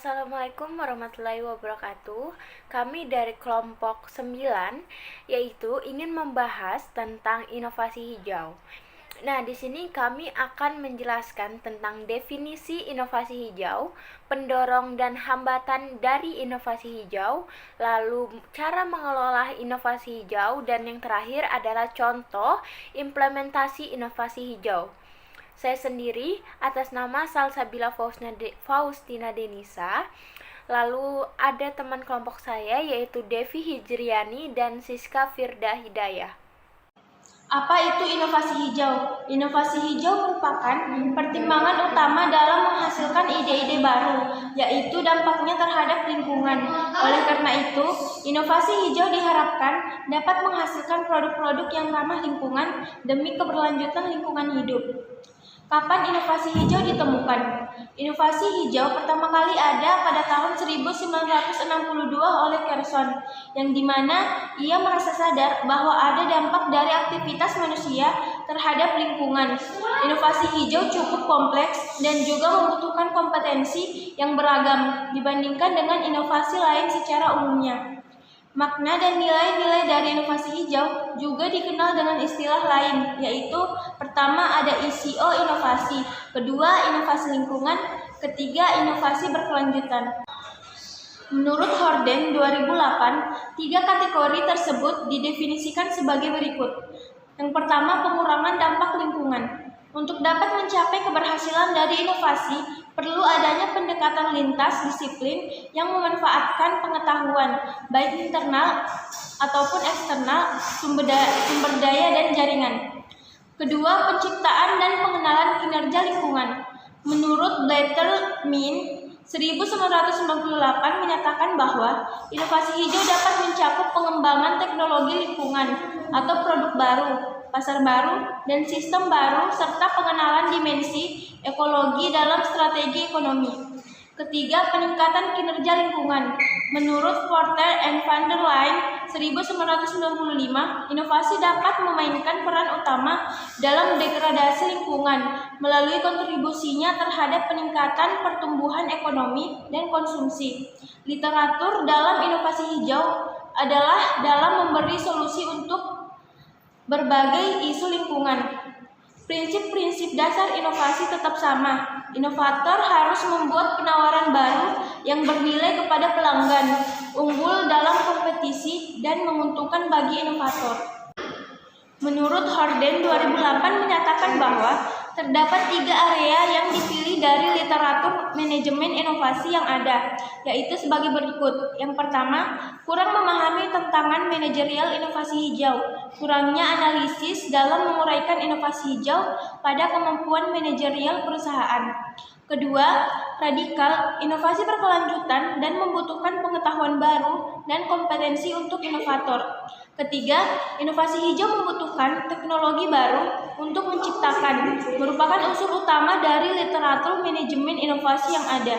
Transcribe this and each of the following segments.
Assalamualaikum warahmatullahi wabarakatuh. Kami dari kelompok 9 yaitu ingin membahas tentang inovasi hijau. Nah, di sini kami akan menjelaskan tentang definisi inovasi hijau, pendorong dan hambatan dari inovasi hijau, lalu cara mengelola inovasi hijau, dan yang terakhir adalah contoh implementasi inovasi hijau. Saya sendiri atas nama Salsabila Faustina Denisa. Lalu ada teman kelompok saya yaitu Devi Hijriani dan Siska Firda Hidayah. Apa itu inovasi hijau? Inovasi hijau merupakan pertimbangan utama dalam menghasilkan ide-ide baru, yaitu dampaknya terhadap lingkungan. Oleh karena itu, inovasi hijau diharapkan dapat menghasilkan produk-produk yang ramah lingkungan demi keberlanjutan lingkungan hidup. Kapan inovasi hijau ditemukan? Inovasi hijau pertama kali ada pada tahun 1962 oleh Carson, yang dimana ia merasa sadar bahwa ada dampak dari aktivitas manusia terhadap lingkungan. Inovasi hijau cukup kompleks dan juga membutuhkan kompetensi yang beragam dibandingkan dengan inovasi lain secara umumnya. Makna dan nilai-nilai dari inovasi hijau juga dikenal dengan istilah lain, yaitu pertama ada ICO inovasi, kedua inovasi lingkungan, ketiga inovasi berkelanjutan. Menurut Horden 2008, 3 kategori tersebut didefinisikan sebagai berikut. Yang pertama, pengurangan dampak lingkungan. Untuk dapat mencapai keberhasilan dari inovasi, perlu adanya pendekatan lintas disiplin yang memanfaatkan pengetahuan, baik internal ataupun eksternal, sumber daya dan jaringan. Kedua, penciptaan dan pengenalan kinerja lingkungan. Menurut Blatterman 1998 menyatakan bahwa inovasi hijau dapat mencakup pengembangan teknologi lingkungan atau produk baru, pasar baru, dan sistem baru, serta pengenalan dimensi ekologi dalam strategi ekonomi. Ketiga, peningkatan kinerja lingkungan. Menurut Porter and van der Laan 1995, inovasi dapat memainkan peran utama dalam degradasi lingkungan melalui kontribusinya terhadap peningkatan pertumbuhan ekonomi dan konsumsi. Literatur dalam inovasi hijau adalah dalam memberi solusi untuk berbagai isu lingkungan. Prinsip-prinsip dasar inovasi tetap sama. Inovator harus membuat penawaran baru yang bernilai kepada pelanggan, unggul dalam kompetisi, dan menguntungkan bagi inovator. Menurut Horden 2008 menyatakan bahwa terdapat 3 area yang dipilih dari literatur manajemen inovasi yang ada, yaitu sebagai berikut. Yang pertama, kurang memahami tantangan manajerial inovasi hijau, kurangnya analisis dalam menguraikan inovasi hijau pada kemampuan manajerial perusahaan. Kedua, radikal, inovasi berkelanjutan dan membutuhkan pengetahuan baru dan kompetensi untuk inovator. Ketiga, inovasi hijau membutuhkan teknologi baru untuk menciptakan, merupakan unsur utama dari literatur manajemen inovasi yang ada.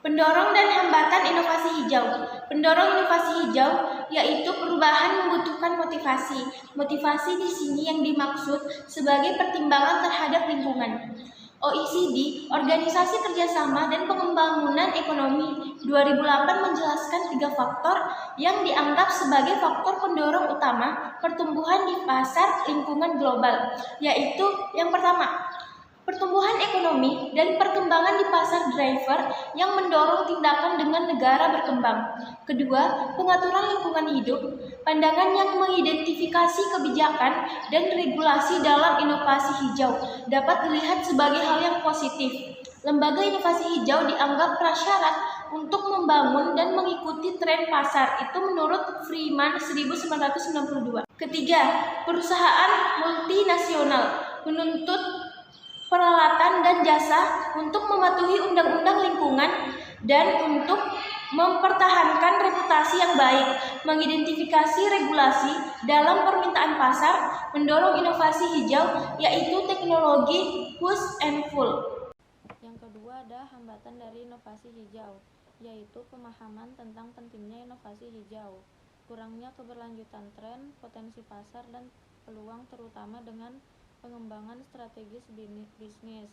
Pendorong dan hambatan inovasi hijau. Pendorong inovasi hijau yaitu perubahan membutuhkan motivasi. Motivasi di sini yang dimaksud sebagai pertimbangan terhadap lingkungan. OECD, Organisasi Kerjasama dan Pengembangan Ekonomi 2008 menjelaskan 3 faktor yang dianggap sebagai faktor pendorong utama pertumbuhan di pasar lingkungan global, yaitu yang pertama, pertumbuhan ekonomi dan perkembangan di pasar driver yang mendorong tindakan dengan negara berkembang. Kedua, pengaturan lingkungan hidup, pandangan yang mengidentifikasi kebijakan dan regulasi dalam inovasi hijau dapat dilihat sebagai hal yang positif. Lembaga inovasi hijau dianggap prasyarat untuk membangun dan mengikuti tren pasar, itu menurut Freeman 1992. Ketiga, perusahaan multinasional menuntut peralatan dan jasa untuk mematuhi undang-undang lingkungan dan untuk mempertahankan reputasi yang baik, mengidentifikasi regulasi dalam permintaan pasar, mendorong inovasi hijau, yaitu teknologi push and pull. Yang kedua ada hambatan dari inovasi hijau, yaitu pemahaman tentang pentingnya inovasi hijau, kurangnya keberlanjutan tren, potensi pasar, dan peluang terutama dengan pengembangan strategis bisnis.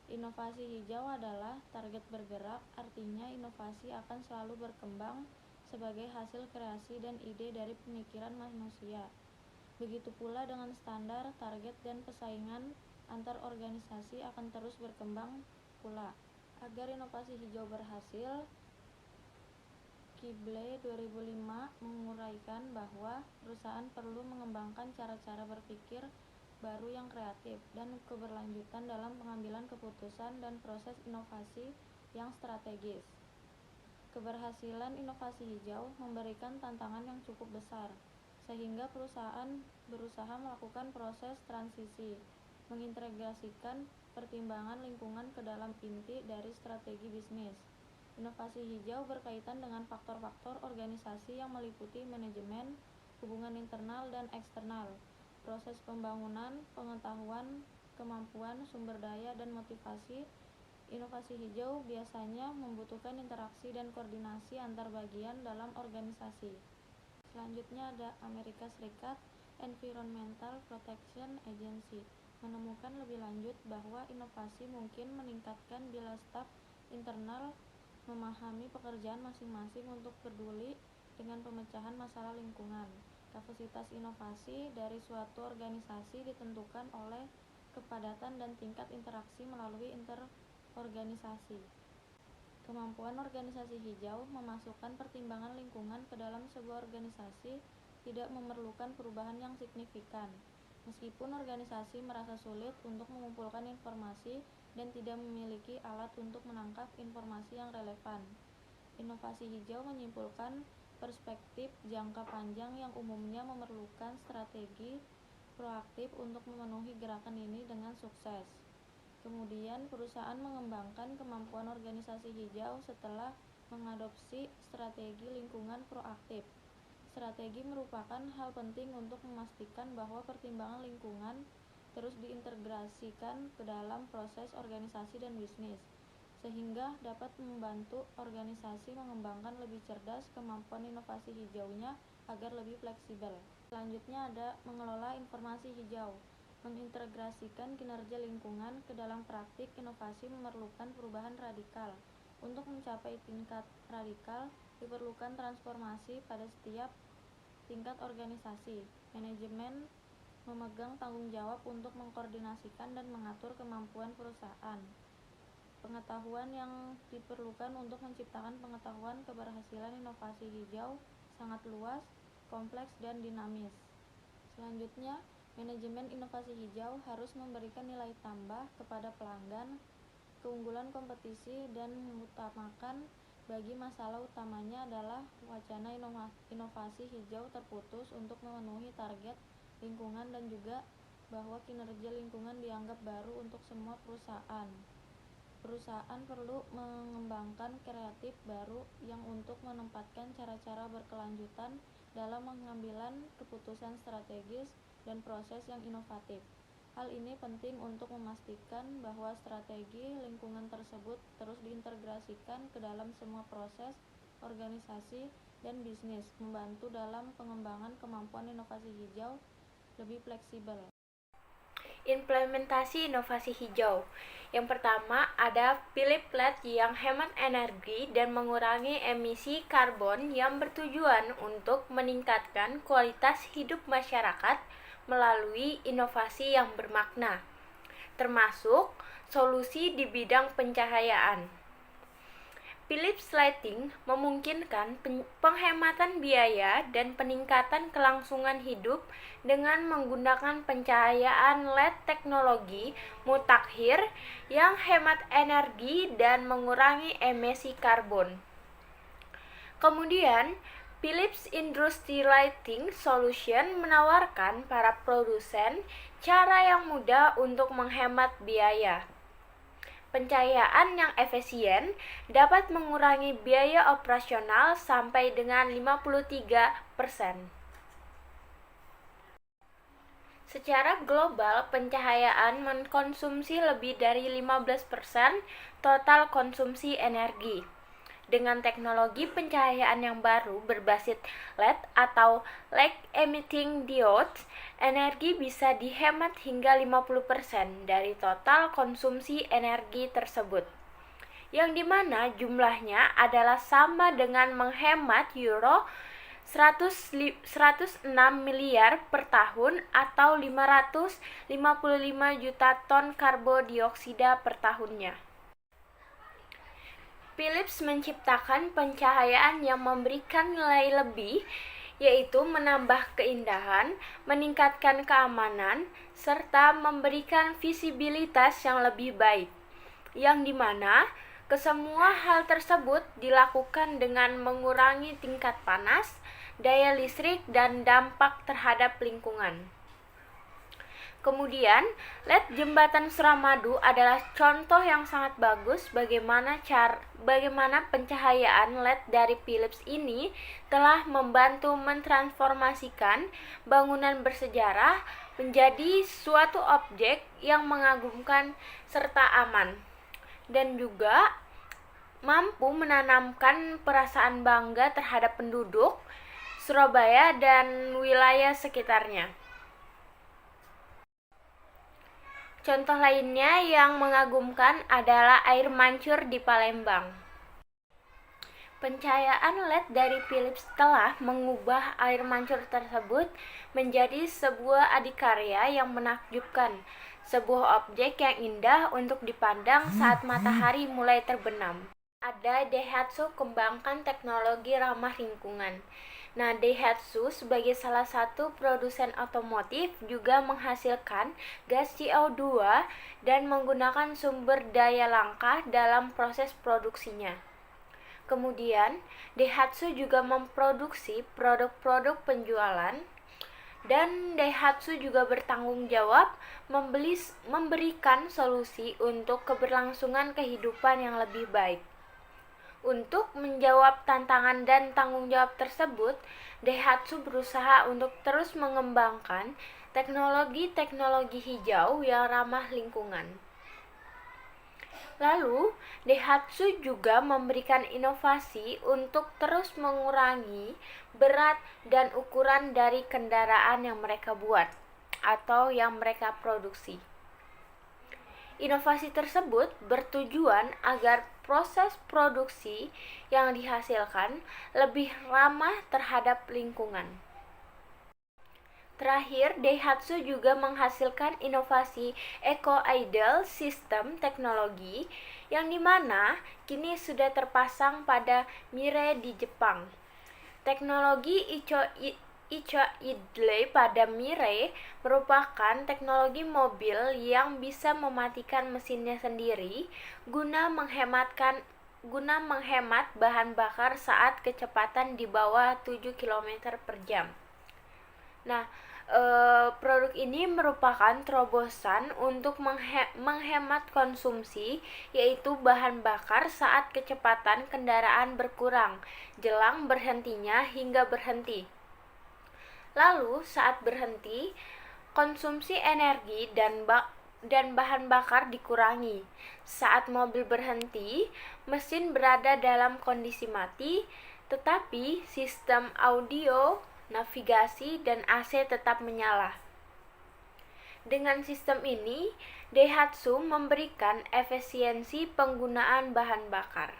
Inovasi hijau adalah target bergerak, artinya inovasi akan selalu berkembang sebagai hasil kreasi dan ide dari pemikiran manusia. Begitu pula dengan standar, target, dan persaingan antar organisasi akan terus berkembang pula. Agar inovasi hijau berhasil, Kible 2005 menguraikan bahwa perusahaan perlu mengembangkan cara-cara berpikir baru yang kreatif dan keberlanjutan dalam pengambilan keputusan dan proses inovasi yang strategis. Keberhasilan inovasi hijau memberikan tantangan yang cukup besar, sehingga perusahaan berusaha melakukan proses transisi, mengintegrasikan pertimbangan lingkungan ke dalam inti dari strategi bisnis. Inovasi hijau berkaitan dengan faktor-faktor organisasi yang meliputi manajemen, hubungan internal dan eksternal, proses pembangunan, pengetahuan, kemampuan, sumber daya, dan motivasi. Inovasi hijau biasanya membutuhkan interaksi dan koordinasi antar bagian dalam organisasi. Selanjutnya ada Amerika Serikat Environmental Protection Agency menemukan lebih lanjut bahwa inovasi mungkin meningkatkan bila staf internal memahami pekerjaan masing-masing untuk peduli dengan pemecahan masalah lingkungan. Kapasitas inovasi dari suatu organisasi ditentukan oleh kepadatan dan tingkat interaksi melalui interorganisasi. Kemampuan organisasi hijau memasukkan pertimbangan lingkungan ke dalam sebuah organisasi tidak memerlukan perubahan yang signifikan. Meskipun organisasi merasa sulit untuk mengumpulkan informasi dan tidak memiliki alat untuk menangkap informasi yang relevan. Inovasi hijau menyimpulkan perspektif jangka panjang yang umumnya memerlukan strategi proaktif untuk memenuhi gerakan ini dengan sukses. Kemudian, perusahaan mengembangkan kemampuan organisasi hijau setelah mengadopsi strategi lingkungan proaktif. Strategi merupakan hal penting untuk memastikan bahwa pertimbangan lingkungan terus diintegrasikan ke dalam proses organisasi dan bisnis, sehingga dapat membantu organisasi mengembangkan lebih cerdas kemampuan inovasi hijaunya agar lebih fleksibel. Selanjutnya ada mengelola informasi hijau. Mengintegrasikan kinerja lingkungan ke dalam praktik inovasi memerlukan perubahan radikal. Untuk mencapai tingkat radikal, diperlukan transformasi pada setiap tingkat organisasi. Manajemen memegang tanggung jawab untuk mengkoordinasikan dan mengatur kemampuan perusahaan. Pengetahuan yang diperlukan untuk menciptakan pengetahuan keberhasilan inovasi hijau sangat luas, kompleks, dan dinamis. Selanjutnya, manajemen inovasi hijau harus memberikan nilai tambah kepada pelanggan, keunggulan kompetisi, dan mengutamakan bagi masalah utamanya adalah wacana inovasi hijau terputus untuk memenuhi target lingkungan dan juga bahwa kinerja lingkungan dianggap baru untuk semua perusahaan. Perusahaan perlu mengembangkan kreatif baru yang untuk menempatkan cara-cara berkelanjutan dalam pengambilan keputusan strategis dan proses yang inovatif. Hal ini penting untuk memastikan bahwa strategi lingkungan tersebut terus diintegrasikan ke dalam semua proses, organisasi, dan bisnis, membantu dalam pengembangan kemampuan inovasi hijau lebih fleksibel. Implementasi inovasi hijau. Yang pertama ada pilih plat yang hemat energi dan mengurangi emisi karbon yang bertujuan untuk meningkatkan kualitas hidup masyarakat melalui inovasi yang bermakna, termasuk solusi di bidang pencahayaan. Philips Lighting memungkinkan penghematan biaya dan peningkatan kelangsungan hidup dengan menggunakan pencahayaan LED teknologi mutakhir yang hemat energi dan mengurangi emisi karbon. Kemudian, Philips Industry Lighting Solution menawarkan para produsen cara yang mudah untuk menghemat biaya. Pencahayaan yang efisien dapat mengurangi biaya operasional sampai dengan 53%. Secara global, pencahayaan mengkonsumsi lebih dari 15% total konsumsi energi. Dengan teknologi pencahayaan yang baru berbasis LED atau Light Emitting Diodes, energi bisa dihemat hingga 50% dari total konsumsi energi tersebut, yang dimana jumlahnya adalah sama dengan menghemat euro 106 miliar per tahun atau 555 juta ton karbodioksida per tahunnya. Philips menciptakan pencahayaan yang memberikan nilai lebih, yaitu menambah keindahan, meningkatkan keamanan, serta memberikan visibilitas yang lebih baik, yang dimana kesemua hal tersebut dilakukan dengan mengurangi tingkat panas, daya listrik, dan dampak terhadap lingkungan. Kemudian, LED jembatan Suramadu adalah contoh yang sangat bagus bagaimana pencahayaan LED dari Philips ini telah membantu mentransformasikan bangunan bersejarah menjadi suatu objek yang mengagumkan serta aman, dan juga mampu menanamkan perasaan bangga terhadap penduduk Surabaya dan wilayah sekitarnya. Contoh lainnya yang mengagumkan adalah air mancur di Palembang. Pencahayaan LED dari Philips telah mengubah air mancur tersebut menjadi sebuah adikarya yang menakjubkan, sebuah objek yang indah untuk dipandang saat matahari mulai terbenam. Ada Daihatsu kembangkan teknologi ramah lingkungan. Nah, Daihatsu sebagai salah satu produsen otomotif juga menghasilkan gas CO2 dan menggunakan sumber daya langka dalam proses produksinya. Kemudian, Daihatsu juga memproduksi produk-produk penjualan, dan Daihatsu juga bertanggung jawab memberikan solusi untuk keberlangsungan kehidupan yang lebih baik. Untuk menjawab tantangan dan tanggung jawab tersebut, Daihatsu berusaha untuk terus mengembangkan teknologi-teknologi hijau yang ramah lingkungan. Lalu, Daihatsu juga memberikan inovasi untuk terus mengurangi berat dan ukuran dari kendaraan yang mereka buat atau yang mereka produksi. Inovasi tersebut bertujuan agar proses produksi yang dihasilkan lebih ramah terhadap lingkungan. Terakhir, Daihatsu juga menghasilkan inovasi Eco-Idle System teknologi yang dimana kini sudah terpasang pada Mirai di Jepang. Teknologi Eco-Idle pada Mirai merupakan teknologi mobil yang bisa mematikan mesinnya sendiri guna menghemat bahan bakar saat kecepatan di bawah 7 km per jam. Nah, produk ini merupakan terobosan untuk menghemat konsumsi, yaitu bahan bakar saat kecepatan kendaraan berkurang jelang berhentinya hingga berhenti. Lalu saat berhenti, konsumsi energi dan bahan bakar dikurangi. Saat mobil berhenti, mesin berada dalam kondisi mati, tetapi sistem audio, navigasi, dan AC tetap menyala. Dengan sistem ini, Daihatsu memberikan efisiensi penggunaan bahan bakar.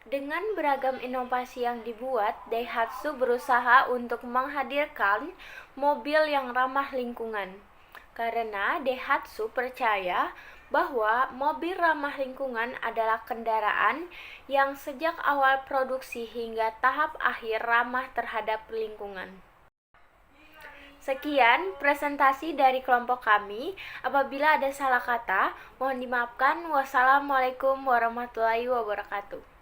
Dengan beragam inovasi yang dibuat, Daihatsu berusaha untuk menghadirkan mobil yang ramah lingkungan. Karena Daihatsu percaya bahwa mobil ramah lingkungan adalah kendaraan yang sejak awal produksi hingga tahap akhir ramah terhadap lingkungan. Sekian presentasi dari kelompok kami. Apabila ada salah kata, mohon dimaafkan. Wassalamualaikum warahmatullahi wabarakatuh.